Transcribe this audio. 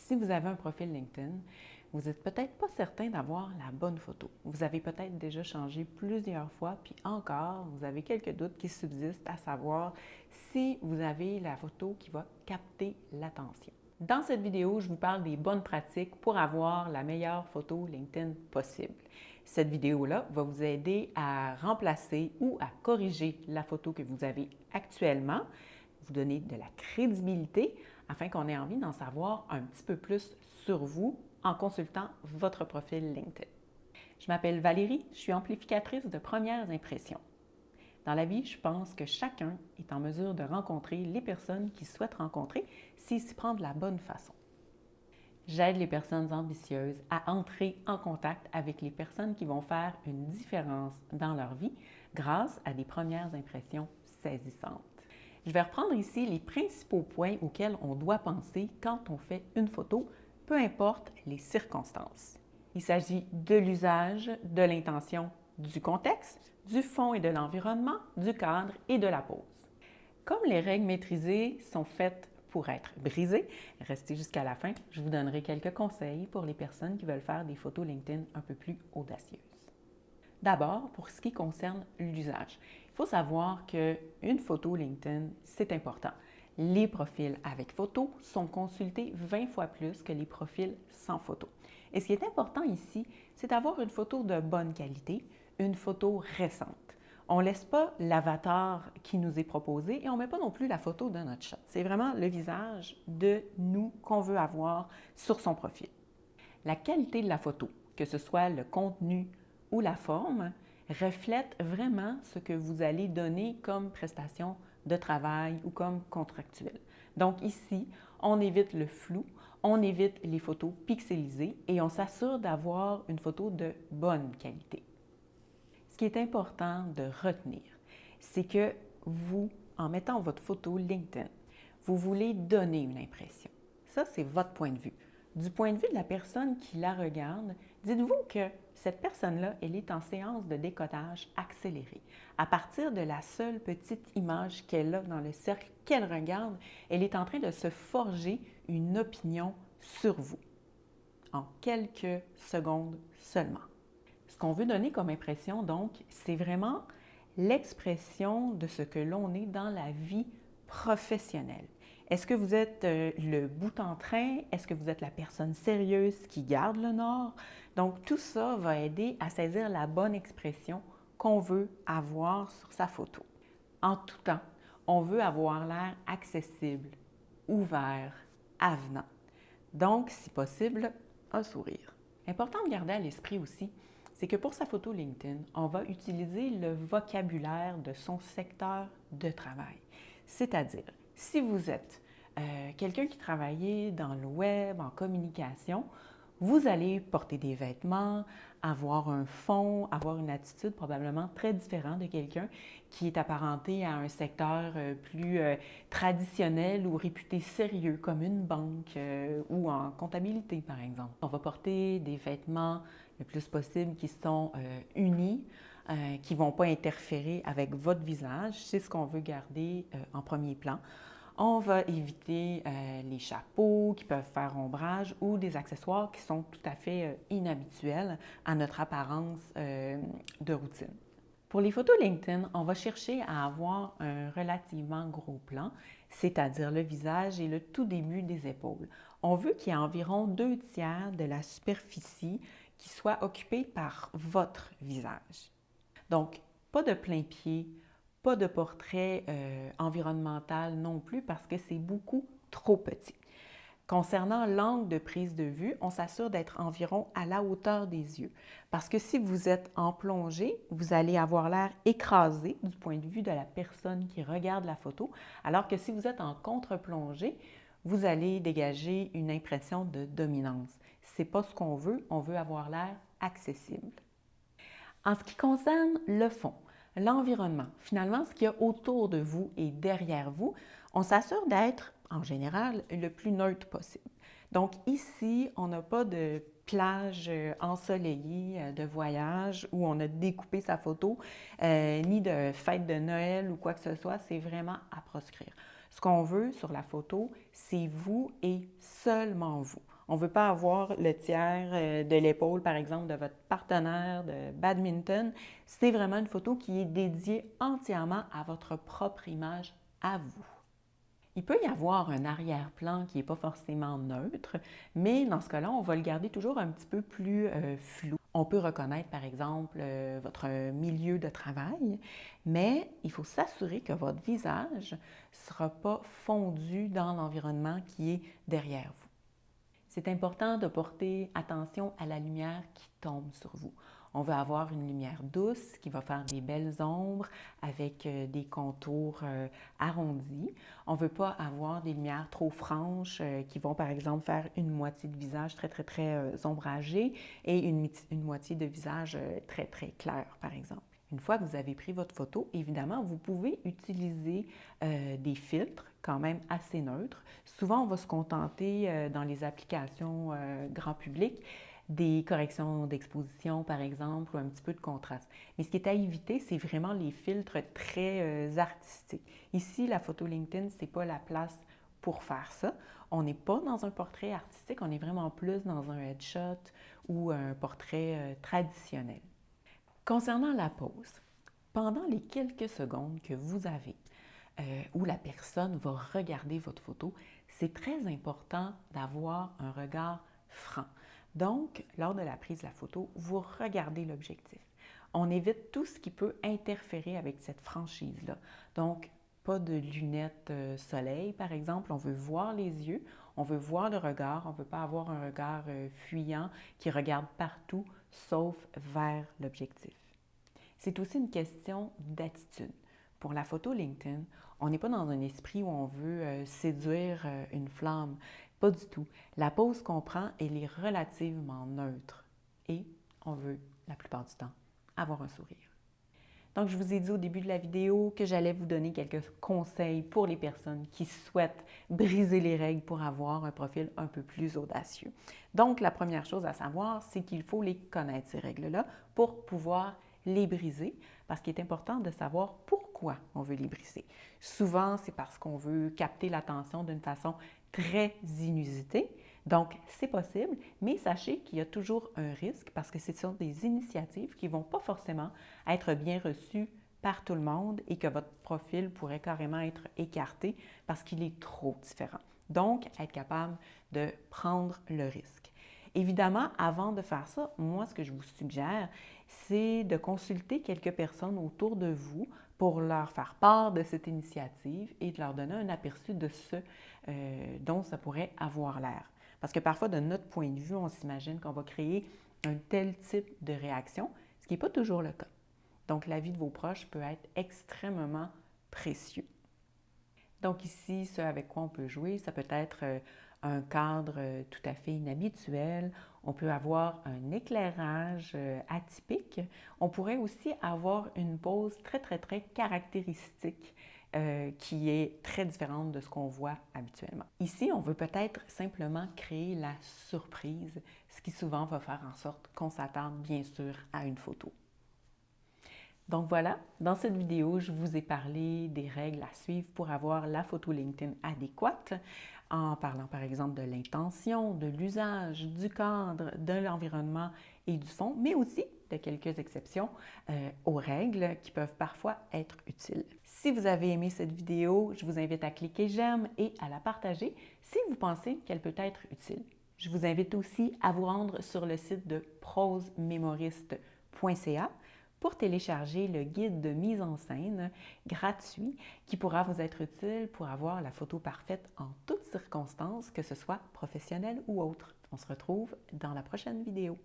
si vous avez un profil LinkedIn, vous n'êtes peut-être pas certain d'avoir la bonne photo. Vous avez peut-être déjà changé plusieurs fois, puis encore, vous avez quelques doutes qui subsistent à savoir si vous avez la photo qui va capter l'attention. Dans cette vidéo, je vous parle des bonnes pratiques pour avoir la meilleure photo LinkedIn possible. Cette vidéo-là va vous aider à remplacer ou à corriger la photo que vous avez actuellement, vous donner de la crédibilité afin qu'on ait envie d'en savoir un petit peu plus sur vous en consultant votre profil LinkedIn. Je m'appelle Valérie, je suis amplificatrice de premières impressions. Dans la vie, je pense que chacun est en mesure de rencontrer les personnes qu'il souhaite rencontrer s'il s'y prend de la bonne façon. J'aide les personnes ambitieuses à entrer en contact avec les personnes qui vont faire une différence dans leur vie grâce à des premières impressions saisissantes. Je vais reprendre ici les principaux points auxquels on doit penser quand on fait une photo, peu importe les circonstances. Il s'agit de l'usage, de l'intention, du contexte, du fond et de l'environnement, du cadre et de la pose. Comme les règles maîtrisées sont faites pour être brisées, restez jusqu'à la fin, je vous donnerai quelques conseils pour les personnes qui veulent faire des photos LinkedIn un peu plus audacieuses. D'abord, pour ce qui concerne l'usage, il faut savoir qu'une photo LinkedIn, c'est important. Les profils avec photo sont consultés 20 fois plus que les profils sans photo. Et ce qui est important ici, c'est d'avoir une photo de bonne qualité, une photo récente. On ne laisse pas l'avatar qui nous est proposé et on ne met pas non plus la photo de notre chat. C'est vraiment le visage de nous qu'on veut avoir sur son profil. La qualité de la photo, que ce soit le contenu ou la forme, reflète vraiment ce que vous allez donner comme prestation de travail ou comme contractuel. Donc ici, on évite le flou, on évite les photos pixelisées et on s'assure d'avoir une photo de bonne qualité. Ce qui est important de retenir, c'est que vous, en mettant votre photo LinkedIn, vous voulez donner une impression. Ça, c'est votre point de vue. Du point de vue de la personne qui la regarde, dites-vous que cette personne-là, elle est en séance de décodage accéléré. À partir de la seule petite image qu'elle a dans le cercle qu'elle regarde, elle est en train de se forger une opinion sur vous en quelques secondes seulement. Ce qu'on veut donner comme impression, donc, c'est vraiment l'expression de ce que l'on est dans la vie professionnelle. Est-ce que vous êtes le bout en train? Est-ce que vous êtes la personne sérieuse qui garde le nord? Donc, tout ça va aider à saisir la bonne expression qu'on veut avoir sur sa photo. En tout temps, on veut avoir l'air accessible, ouvert, avenant. Donc, si possible, un sourire. Important de garder à l'esprit aussi, c'est que pour sa photo LinkedIn, on va utiliser le vocabulaire de son secteur de travail. C'est-à-dire, si vous êtes quelqu'un qui travaille dans le web, en communication, vous allez porter des vêtements, avoir un fond, avoir une attitude probablement très différente de quelqu'un qui est apparenté à un secteur plus traditionnel ou réputé sérieux, comme une banque ou en comptabilité, par exemple. On va porter des vêtements le plus possible qui sont unis, qui ne vont pas interférer avec votre visage. C'est ce qu'on veut garder en premier plan. On va éviter les chapeaux qui peuvent faire ombrage ou des accessoires qui sont tout à fait inhabituels à notre apparence de routine. Pour les photos LinkedIn, on va chercher à avoir un relativement gros plan, c'est-à-dire le visage et le tout début des épaules. On veut qu'il y ait environ 2/3 de la superficie qui soit occupée par votre visage. Donc, pas de plein pied, pas de portrait environnemental non plus parce que c'est beaucoup trop petit. Concernant l'angle de prise de vue, on s'assure d'être environ à la hauteur des yeux. Parce que si vous êtes en plongée, vous allez avoir l'air écrasé du point de vue de la personne qui regarde la photo, alors que si vous êtes en contre-plongée, vous allez dégager une impression de dominance. Ce n'est pas ce qu'on veut, on veut avoir l'air accessible. En ce qui concerne le fond, l'environnement, finalement, ce qu'il y a autour de vous et derrière vous, on s'assure d'être, en général, le plus neutre possible. Donc ici, on n'a pas de plage ensoleillée de voyage où on a découpé sa photo, ni de fête de Noël ou quoi que ce soit, c'est vraiment à proscrire. Ce qu'on veut sur la photo, c'est vous et seulement vous. On ne veut pas avoir le tiers de l'épaule, par exemple, de votre partenaire de badminton. C'est vraiment une photo qui est dédiée entièrement à votre propre image, à vous. Il peut y avoir un arrière-plan qui n'est pas forcément neutre, mais dans ce cas-là, on va le garder toujours un petit peu plus flou. On peut reconnaître, par exemple, votre milieu de travail, mais il faut s'assurer que votre visage ne sera pas fondu dans l'environnement qui est derrière vous. C'est important de porter attention à la lumière qui tombe sur vous. On veut avoir une lumière douce qui va faire des belles ombres avec des contours arrondis. On ne veut pas avoir des lumières trop franches qui vont par exemple faire une moitié de visage très ombragé et une moitié de visage très clair par exemple. Une fois que vous avez pris votre photo, évidemment, vous pouvez utiliser des filtres quand même assez neutres. Souvent, on va se contenter dans les applications grand public des corrections d'exposition, par exemple, ou un petit peu de contraste. Mais ce qui est à éviter, c'est vraiment les filtres très artistiques. Ici, la photo LinkedIn, ce n'est pas la place pour faire ça. On n'est pas dans un portrait artistique, on est vraiment plus dans un headshot ou un portrait traditionnel. Concernant la pause, pendant les quelques secondes que vous avez où la personne va regarder votre photo, c'est très important d'avoir un regard franc. Donc, lors de la prise de la photo, vous regardez l'objectif. On évite tout ce qui peut interférer avec cette franchise-là. Donc, pas de lunettes soleil, par exemple. On veut voir les yeux, on veut voir le regard, on ne veut pas avoir un regard fuyant qui regarde partout, sauf vers l'objectif. C'est aussi une question d'attitude. Pour la photo LinkedIn, on n'est pas dans un esprit où on veut séduire une flamme. Pas du tout. La pose qu'on prend, elle est relativement neutre et on veut, la plupart du temps, avoir un sourire. Donc, je vous ai dit au début de la vidéo que j'allais vous donner quelques conseils pour les personnes qui souhaitent briser les règles pour avoir un profil un peu plus audacieux. Donc, la première chose à savoir, c'est qu'il faut les connaître, ces règles-là, pour pouvoir les briser, parce qu'il est important de savoir pourquoi on veut les briser. Souvent, c'est parce qu'on veut capter l'attention d'une façon très inusitée. Donc, c'est possible, mais sachez qu'il y a toujours un risque parce que ce sont des initiatives qui ne vont pas forcément être bien reçues par tout le monde et que votre profil pourrait carrément être écarté parce qu'il est trop différent. Donc, être capable de prendre le risque. Évidemment, avant de faire ça, moi, ce que je vous suggère, c'est de consulter quelques personnes autour de vous pour leur faire part de cette initiative et de leur donner un aperçu de ce dont ça pourrait avoir l'air. Parce que parfois, de notre point de vue, on s'imagine qu'on va créer un tel type de réaction, ce qui n'est pas toujours le cas. Donc, l'avis de vos proches peut être extrêmement précieux. Donc ici, ce avec quoi on peut jouer, ça peut être un cadre tout à fait inhabituel. On peut avoir un éclairage atypique. On pourrait aussi avoir une pose très caractéristique qui est très différente de ce qu'on voit habituellement. Ici, on veut peut-être simplement créer la surprise, ce qui souvent va faire en sorte qu'on s'attarde bien sûr à une photo. Donc voilà, dans cette vidéo, je vous ai parlé des règles à suivre pour avoir la photo LinkedIn adéquate, en parlant par exemple de l'intention, de l'usage, du cadre, de l'environnement et du fond, mais aussi de quelques exceptions aux règles qui peuvent parfois être utiles. Si vous avez aimé cette vidéo, je vous invite à cliquer j'aime et à la partager si vous pensez qu'elle peut être utile. Je vous invite aussi à vous rendre sur le site de prosemémoriste.ca pour télécharger le guide de mise en scène gratuit qui pourra vous être utile pour avoir la photo parfaite en toutes circonstances, que ce soit professionnelle ou autre. On se retrouve dans la prochaine vidéo.